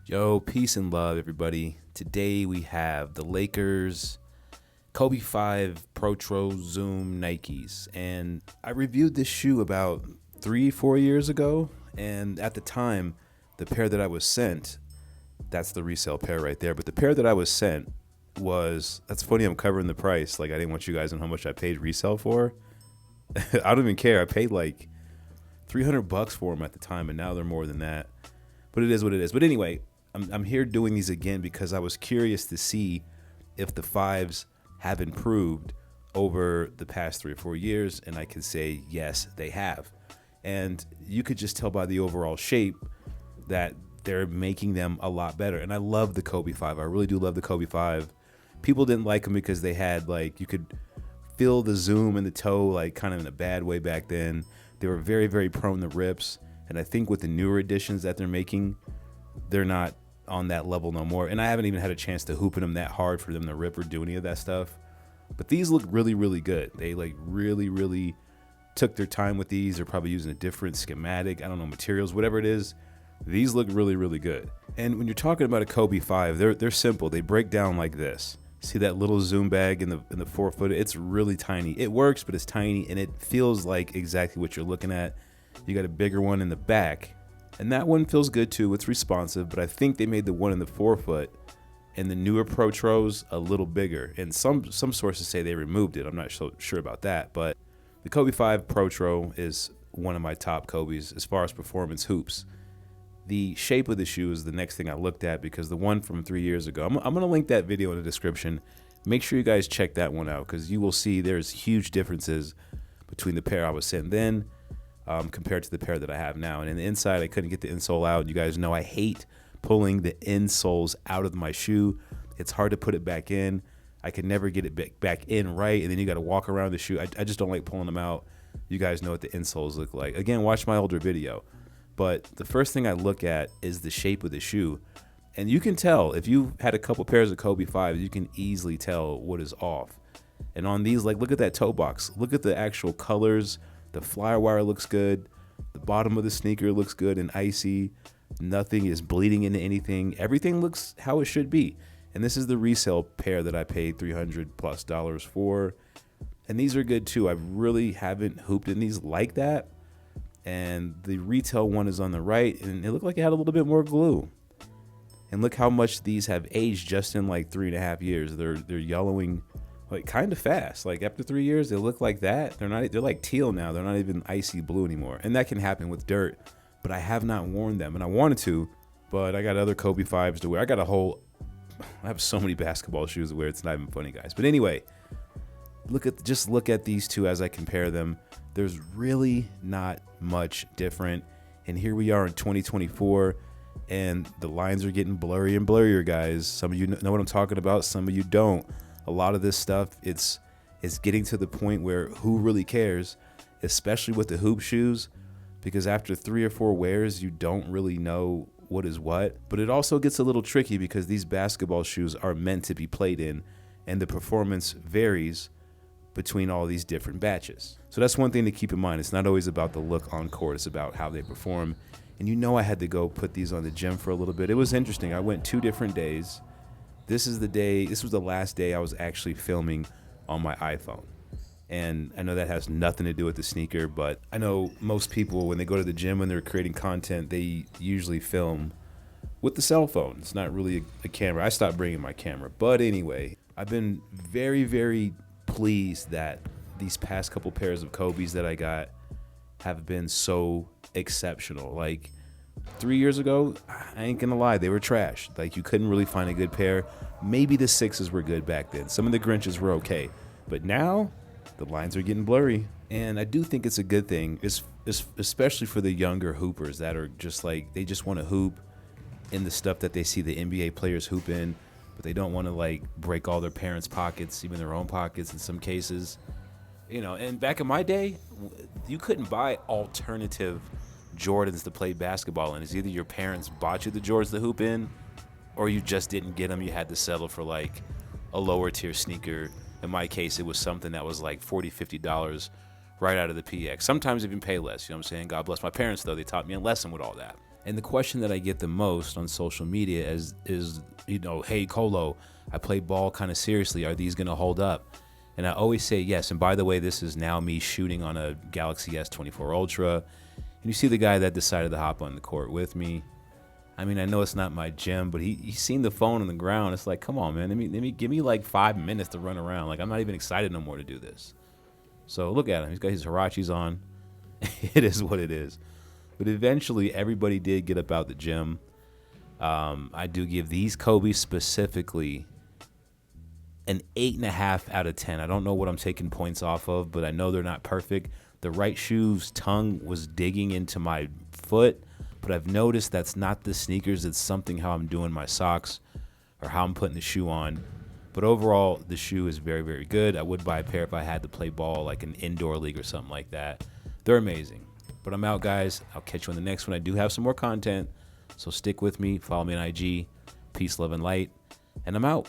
Yo, peace and love, everybody. Today we have the Lakers Kobe 5 Protro Zoom Nikes. And I reviewed this shoe about 3-4 years ago. And at the time, the pair that I was sent, that's the resale pair right there. But the pair that I was sent was, that's funny, I'm covering the price. Like, I didn't want you guys to know how much I paid resale for. I don't even care. I paid like $300 for them at the time, and now they're more than that. But it is what it is. But anyway, I'm here doing these again because I was curious to see if the fives have improved over the past 3 or 4 years, and I can say yes, they have. And you could just tell by the overall shape that they're making them a lot better. And I love the Kobe 5. I really do love the Kobe 5. People didn't like them because they had, like, you could feel the zoom in the toe, like, kind of in a bad way back then. They were very, very prone to rips. And I think with the newer editions that they're making, they're not on that level no more. And I haven't even had a chance to hoop in them that hard for them to rip or do any of that stuff. But these look really, really good. They like really, really took their time with these. They're probably using a different schematic, I don't know, materials, whatever it is. These look really, really good. And when you're talking about a Kobe 5, they're simple. They break down like this. See that little zoom bag in the 4-foot? It's really tiny. It works, but it's tiny, and it feels like exactly what you're looking at. You got a bigger one in the back, and that one feels good too. It's responsive, but I think they made the one in the 4-foot and the newer Protros a little bigger. And some sources say they removed it. I'm not so sure about that, but the Kobe 5 Protro is one of my top Kobes as far as performance hoops. The shape of the shoe is the next thing I looked at because the one from 3 years ago, I'm going to link that video in the description. Make sure you guys check that one out because you will see there's huge differences between the pair I was sent then compared to the pair that I have now. And in the inside, I couldn't get the insole out. You guys know I hate pulling the insoles out of my shoe. It's hard to put it back in. I can never get it back in right, and then you got to walk around the shoe. I just don't like pulling them out. You guys know what the insoles look like. Again, watch my older video. But the first thing I look at is the shape of the shoe. And you can tell, if you've had a couple pairs of Kobe 5s, you can easily tell what is off. And on these, like, look at that toe box. Look at the actual colors. The flyer wire looks good. The bottom of the sneaker looks good and icy. Nothing is bleeding into anything. Everything looks how it should be. And this is the resale pair that I paid $300+ for. And these are good too. I really haven't hooped in these like that. And the retail one is on the right, and it looked like it had a little bit more glue. And look how much these have aged just in like 3.5 years. They're yellowing like kind of fast. Like after 3 years, they look like that. They're like teal now. They're not even icy blue anymore. And that can happen with dirt, but I have not worn them, and I wanted to, but I got other Kobe 5s to wear. I have so many basketball shoes to wear. It's not even funny, guys. But anyway, just look at these two as I compare them. There's really not much different. And here we are in 2024, and the lines are getting blurrier and blurrier, guys. Some of you know what I'm talking about. Some of you don't. A lot of this stuff, it's getting to the point where who really cares, especially with the hoop shoes, because after 3 or 4 wears, you don't really know what is what. But it also gets a little tricky because these basketball shoes are meant to be played in, and the performance varies between all these different batches. So that's one thing to keep in mind. It's not always about the look on court. It's about how they perform. And you know I had to go put these on the gym for a little bit. It was interesting. I went 2 different days. This was the last day I was actually filming on my iPhone. And I know that has nothing to do with the sneaker, but I know most people, when they go to the gym, when they're creating content, they usually film with the cell phone. It's not really a camera. I stopped bringing my camera. But anyway, I've been very, very pleased that these past couple pairs of Kobe's that I got have been so exceptional. Like 3 years ago, I ain't gonna lie, they were trash. Like you couldn't really find a good pair. Maybe the 6s were good back then. Some of the Grinches were okay, but now the lines are getting blurry. And I do think it's a good thing, especially for the younger hoopers that are just like, they just want to hoop in the stuff that they see the NBA players hoop in, but they don't want to like break all their parents' pockets, even their own pockets in some cases. You know, and back in my day, you couldn't buy alternative Jordans to play basketball in. It's either your parents bought you the Jordans to hoop in, or you just didn't get them. You had to settle for like a lower tier sneaker. In my case, it was something that was like $40, $50 right out of the PX. Sometimes even pay less, you know what I'm saying? God bless my parents, though. They taught me a lesson with all that. And the question that I get the most on social media is hey, Colo, I play ball kind of seriously. Are these going to hold up? And I always say yes. And by the way, this is now me shooting on a Galaxy S24 Ultra. And you see the guy that decided to hop on the court with me. I mean, I know it's not my gym, but he's seen the phone on the ground. It's like, come on, man. Let me give me like 5 minutes to run around. Like, I'm not even excited no more to do this. So look at him. He's got his Hirachis on. It is what it is. But eventually, everybody did get up out the gym. I do give these Kobe specifically an 8.5 out of 10. I don't know what I'm taking points off of, but I know they're not perfect. The right shoe's tongue was digging into my foot, but I've noticed that's not the sneakers. It's something how I'm doing my socks or how I'm putting the shoe on. But overall, the shoe is very, very good. I would buy a pair if I had to play ball, like an indoor league or something like that. They're amazing. But I'm out, guys. I'll catch you on the next one. I do have some more content, so stick with me. Follow me on IG. Peace, love, and light. And I'm out.